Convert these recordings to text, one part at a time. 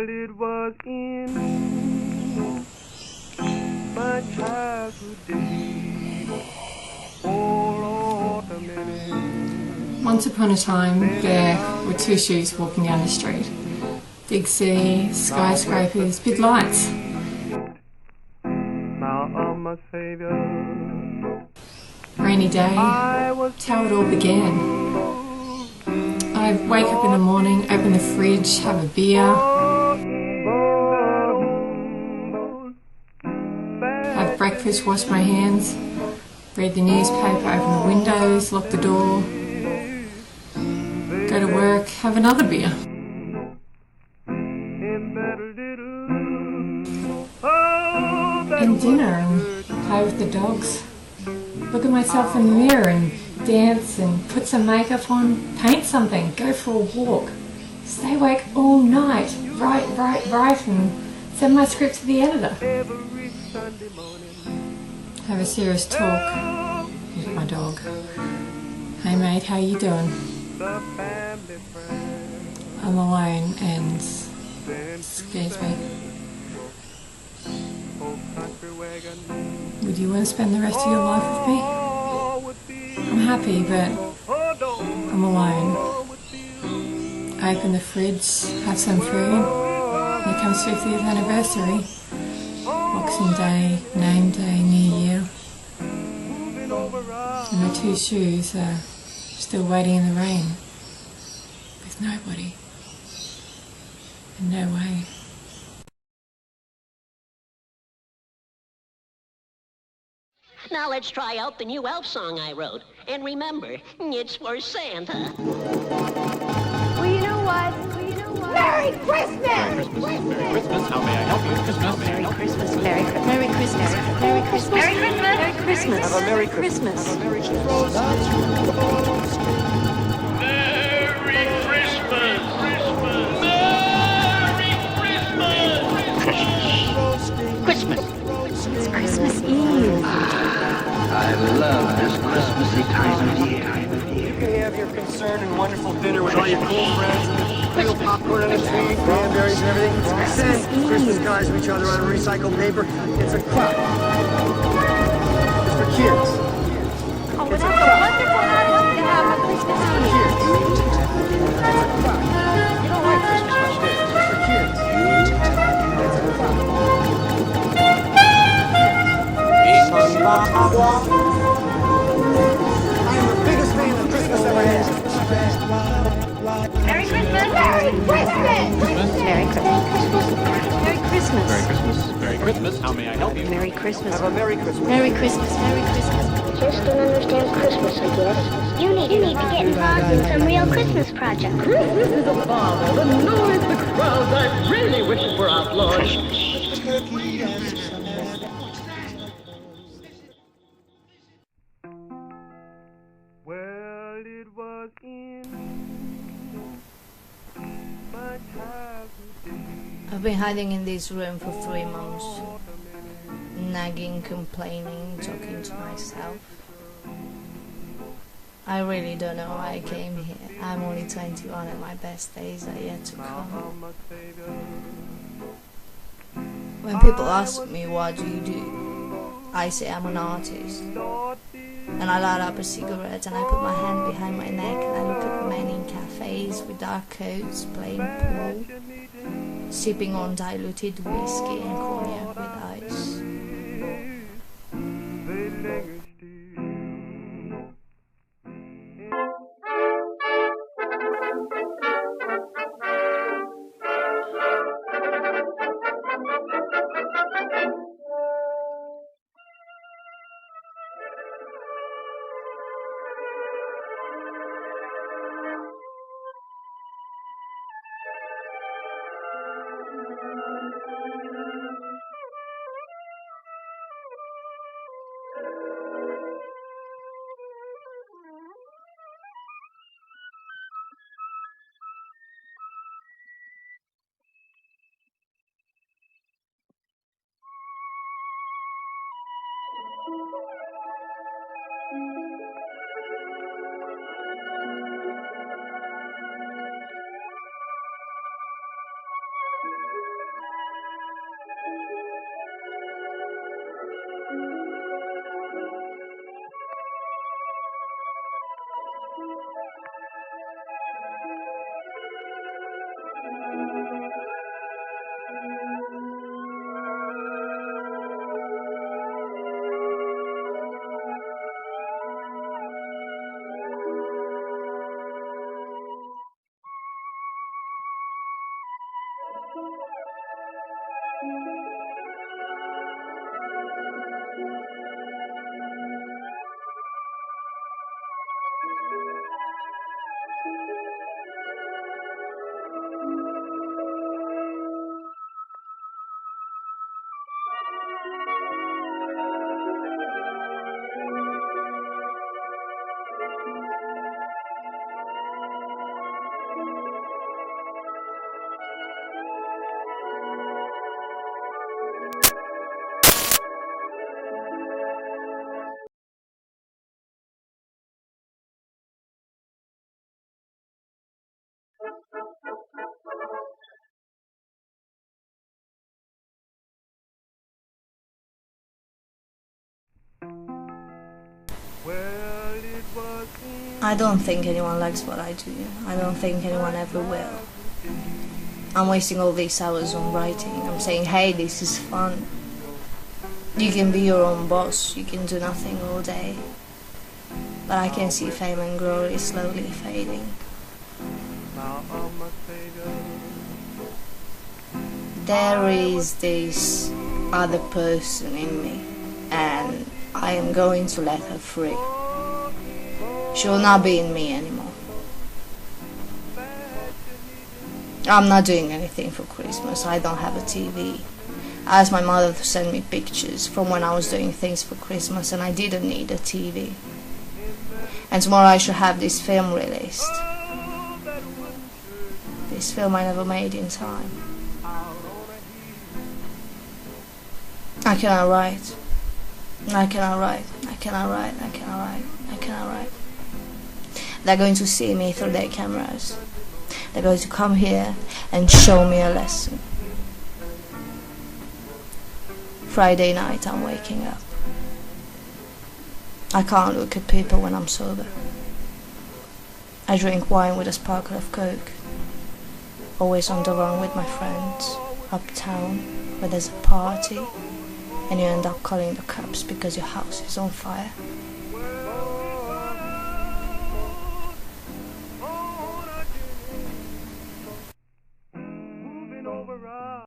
Well, it was in my childhood days, all autumn in. Once upon a time, there were two shoes walking down the street. Big sea, skyscrapers, big lights. Now I'm a savior. Rainy day, that's how it all began. I'd wake up in the morning, open the fridge, have a beer, have breakfast, wash my hands, read the newspaper, open the windows, lock the door, go to work, have another beer. And dinner and play with the dogs. Look at myself in the mirror and dance and put some makeup on, paint something, go for a walk, stay awake all night, write and send my script to the editor. Have a serious talk with my dog. Hey mate, how you doing? I'm alone and it scares me. Would you want to spend the rest of your life with me? I'm happy, but I'm alone. I open the fridge, have some food. Here comes 50th anniversary. Boxing Day, Name Day, New Year. And my two shoes are still waiting in the rain. With nobody. And no way. Now let's try out the new elf song I wrote. And remember, it's for Santa. Well, you know what? Merry Christmas! Merry Christmas. Merry Christmas. How may I help you? Christmas. Merry Christmas. Merry Christmas. Merry Christmas. Merry Christmas. Merry Christmas. Have a Merry Christmas. Have a Merry Christmas. Merry Christmas! Merry Christmas! Christmas. It's Christmas Eve. I love this Christmassy time of year. You can have your concerned and wonderful dinner with all your cool friends and little popcorn on a tree, cranberries and everything. Send Christmas cards to each other on recycled paper. It's a crop. It's for kids. Oh, that's a wonderful holiday to have on Christmas Eve. It's a crop. You don't like Christmas much, do you? It's for kids. It's a crop. I am the biggest fan that Christmas ever had. Merry Christmas! Merry Christmas! Merry Christmas! Merry Christmas! Merry Christmas. Merry Christmas. How may I help you? Merry Christmas! Have a Merry Christmas. Merry Christmas! Merry Christmas! Just don't understand Christmas, I guess. You need to get involved in some real Christmas project. Christmas is a bother, the noise, the crowds. I really wish it were outlawed. Well, it was in my childhood days. I've been hiding in this room for 3 months, nagging, complaining, talking to myself. I really don't know why I came here. I'm only 21 and my best days are yet to come. When people ask me what do you do, I say I'm an artist. And I light up a cigarette and I put my hand behind my neck and I look at men in cafes with dark coats playing pool, sipping on diluted whiskey and cognac with ice. Well, it was in I don't think anyone likes what I do. I don't think anyone ever will. I'm wasting all these hours on writing. I'm saying, hey, this is fun. You can be your own boss. You can do nothing all day. But I can see fame and glory slowly fading. now I'm a savior. There is this other person in me, and I am going to let her free. She will not be in me anymore. I'm not doing anything for Christmas. I don't have a TV. I asked my mother to send me pictures from when I was doing things for Christmas, and I didn't need a TV. And tomorrow I shall have this film released. This film I never made in time. I cannot write. I cannot write. I cannot write. I cannot write. I cannot write. They're going to see me through their cameras. They're going to come here and show me a lesson. Friday night I'm waking up. I can't look at people when I'm sober. I drink wine with a sparkle of Coke. Always on the run with my friends. Uptown, where there's a party, and you end up calling the cops because your house is on fire. Moving over.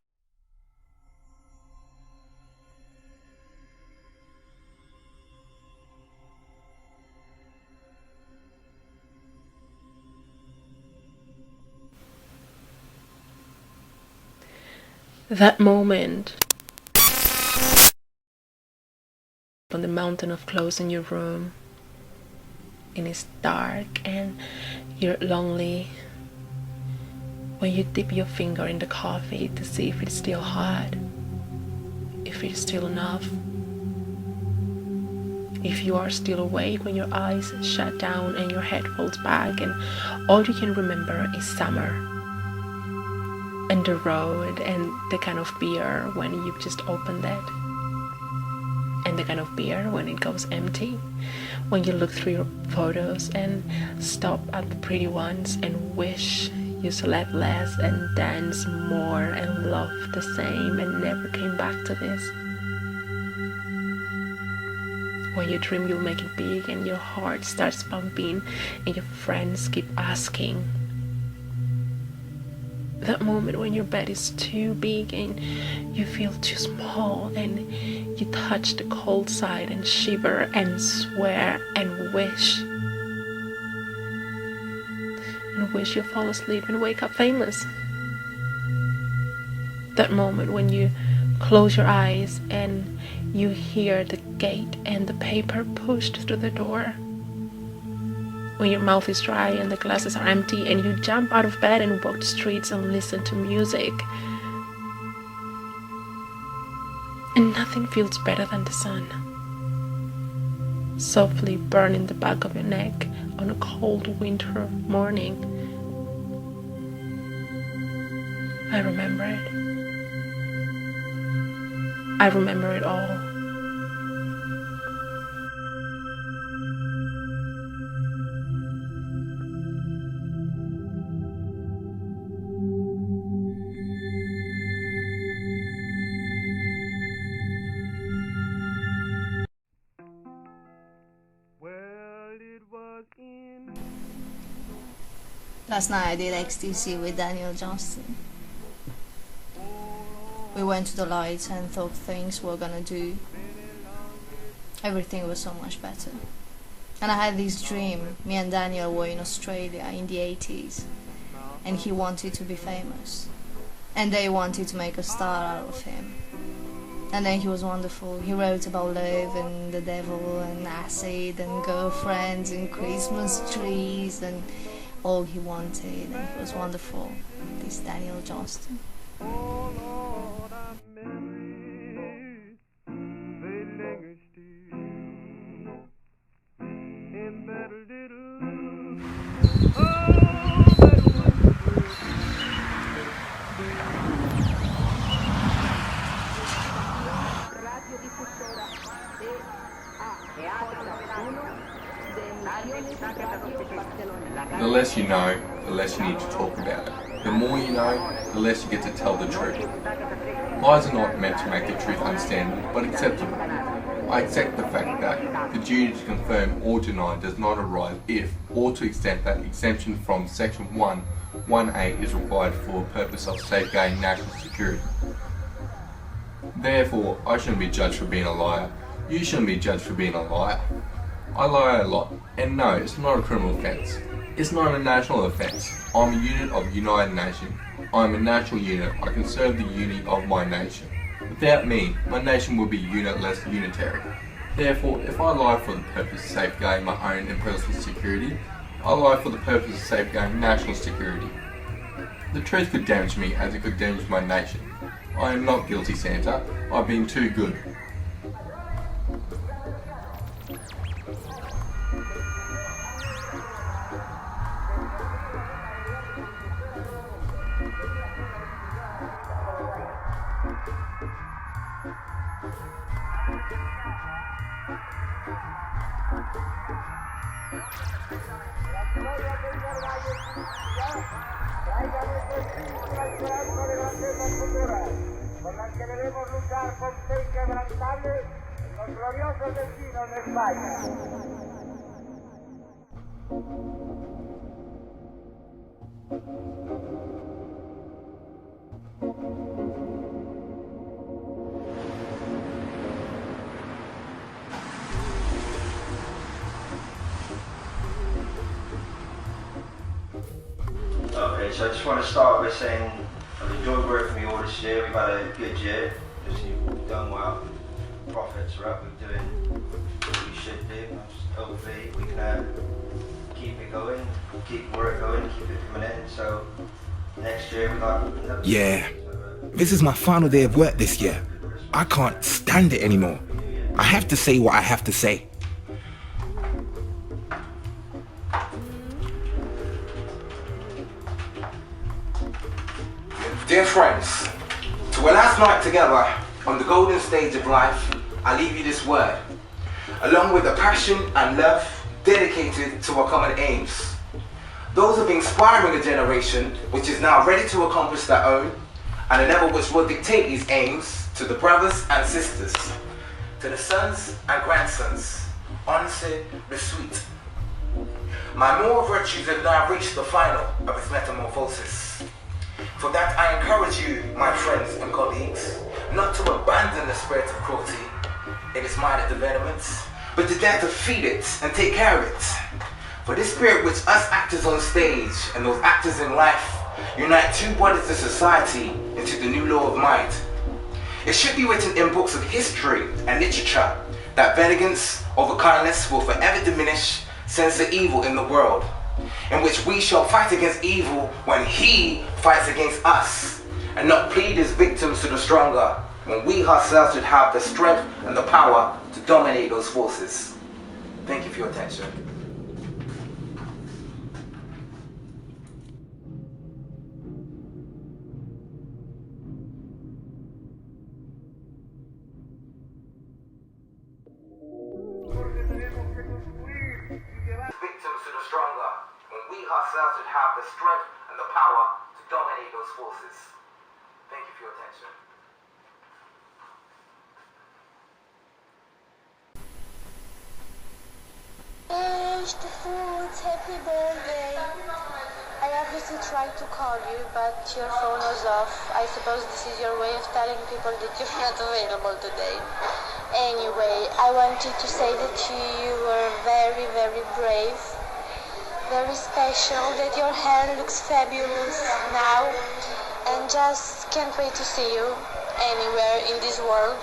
That moment on the mountain of clothes in your room, and it's dark and you're lonely, when you dip your finger in the coffee to see if it's still hot, if it's still enough, if you are still awake when your eyes shut down and your head falls back and all you can remember is summer and the road and the kind of beer when you've just opened it, and the kind of beer when it goes empty, when you look through your photos and stop at the pretty ones and wish you slept less and danced more and loved the same and never came back to this. When you dream you'll make it big and your heart starts pumping and your friends keep asking. That moment when your bed is too big and you feel too small and you touch the cold side and shiver and swear and wish you fall asleep and wake up famous. That moment when you close your eyes and you hear the gate and the paper pushed through the door. When your mouth is dry and the glasses are empty and you jump out of bed and walk the streets and listen to music. And nothing feels better than the sun, softly burning the back of your neck on a cold winter morning. I remember it. I remember it all. Last night I did ecstasy with Daniel Johnston. we went to the lights and thought things were gonna do. Everything was so much better. And I had this dream. Me and Daniel were in Australia in the 80s, and he wanted to be famous, and they wanted to make a star out of him. And then he was wonderful. He wrote about love and the devil and acid and girlfriends and Christmas trees and all he wanted, and he was wonderful, this Daniel Johnston. The less you know, the less you need to talk about it. The more you know, the less you get to tell the truth. Lies are not meant to make the truth understandable, but acceptable. I accept the fact that the duty to confirm or deny does not arise if, or to the extent that exemption from Section 1(1)(a) is required for the purpose of safeguarding national security. Therefore, I shouldn't be judged for being a liar. You shouldn't be judged for being a liar. I lie a lot, and no, it's not a criminal offence. It's not a national offence. I'm a unit of the United Nations. I'm a national unit. I can serve the unity of my nation. Without me, my nation would be unitless, unitary. Therefore, if I lie for the purpose of safeguarding my own and personal security, I lie for the purpose of safeguarding national security. The truth could damage me as it could damage my nation. I am not guilty, Santa. I've been too good. Con las que debemos luchar con fe inquebrantable en los gloriosos destinos de España. Okay, so I just want to start by saying I've enjoyed working with you all this year. We've had a good year. We've done well. Profits are up. We're doing what we should do. Hopefully we can keep it going, keep work going, keep it coming in. So next year we got... Yeah, this is my final day of work this year. I can't stand it anymore. I have to say what I have to say. Dear friends, to a last night together on the golden stage of life, I leave you this word, along with the passion and love dedicated to our common aims. Those of inspiring a generation which is now ready to accomplish their own, and a level which will dictate these aims to the brothers and sisters, to the sons and grandsons, honestly, the sweet. My moral virtues have now reached the final of its metamorphosis. For that I encourage you, my friends and colleagues, not to abandon the spirit of cruelty in its minor developments, but to dare to feed it and take care of it. For this spirit which us actors on stage and those actors in life unite two bodies of society into the new law of mind. It should be written in books of history and literature that vengeance over kindness will forever diminish sense of evil in the world, in which we shall fight against evil when he fights against us, and not plead as victims to the stronger, when we ourselves should have the strength and the power to dominate those forces. Thank you for your attention. Victims to the stronger, when we ourselves should have the strength and the power to dominate those forces. Thank you for your attention. Mr. Foods, happy birthday. I obviously tried to call you, but your phone was off. I suppose this is your way of telling people that you're not available today. Anyway, I wanted to say that you were very, very brave, very special, that your hair looks fabulous now, and just can't wait to see you anywhere in this world.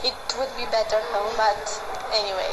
It would be better home, but anyway.